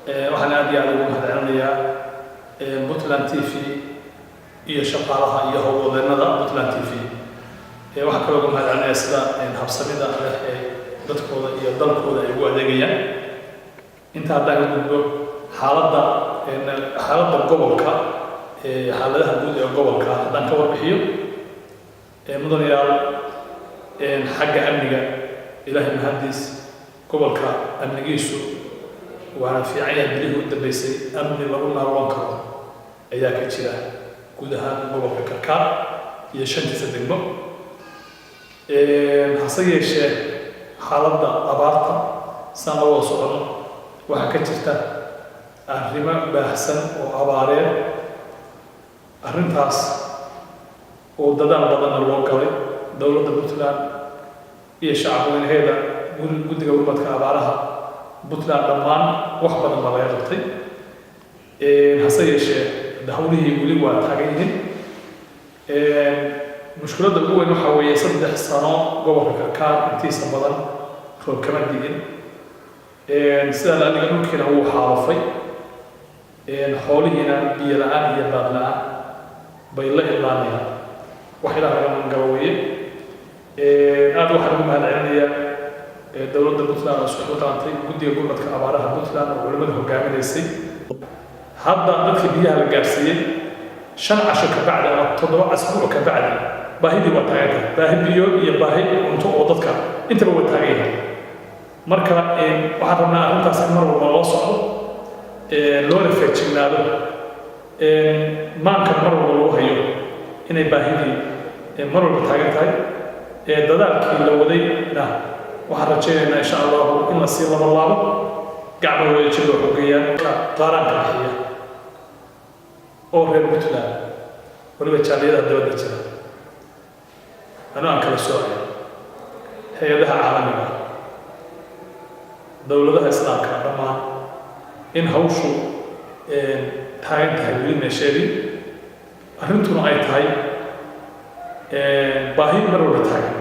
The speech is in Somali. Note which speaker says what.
Speaker 1: waxaan aad iyo aad ugu mahadcelinayaa Puntland TV iyo shaqaalaha iyo howlwadeennada Puntland TV. waxaan kaloo ugu mahadcelinayaa sida habsamida leh ee dadkooda iyo dalkooda ay ugu adeegayaan. inta haddaan ka gudbo xaaladda gobolka xaaladaha guud ee gobolka haddaan ka warbixiyo mudanayaal xagga amniga ilaahay mahadiis gobolka amnigiisu waana fiican yahay bilihii u dambeysay amni lagu naalwan karo ayaa ka jira guud ahaan gobolka Karkaar iyo shantiisa degmo. hase yeeshee xaaladda abaarta saan la wada socono waxaa ka jirta arrimo baahsan oo abaareed. arrintaas oo dadaal badanna loo galay dowladda Puntland iyo shacabweynaheeda guddiga gurmadka abaaraha Puntland dhammaan wax badan baa laga qabtay. hase yeeshee hawlihii weli waa taagan yihiin. mushkiladda ugu weyn waxaa weeye 3 sano gobolka Karkaar intiisa badan roob kama di'in. sida la adiga dhulkiina wuu xaalufay. xoolihiina biyo la'aan iyo baad la'aan bay la ilaanayaan. wax ilaaha laga mangabaweeye. aad waxaan ugu mahadcelinayaa dowladda Puntland oo isku qaatay guddiga gurmadka abaaraha Puntland oo culimada hogaaminaysay. hadda dadka biyaha la gaarsiiyey 5 casho ka bacdi ama 7 asbuuc ka bacdi baahidii waa taagan tahay. baahi biyo iyo baahi cunto oo dadka intaba waa taagan yahay. marka waxaan rabnaa arrintaas in mar walba loo socdo loona feejignaado maanka mar walba loo hayo inay baahidii mar walba taagan tahay. dadaalkii la wadayna waxaan rajaynaynaa insha Allah in la sii laabo gacmo wadajir loo xogeeyaan qaranka bixiya oo reer Puntland waliba jaaliyada dawladda jira anaa kala soocay hay'adaha caalamiga dowladaha islaamka dhammaan in hawshu taagan tahay weli meesheedii arrintuna ay tahay baahi mar walba taagan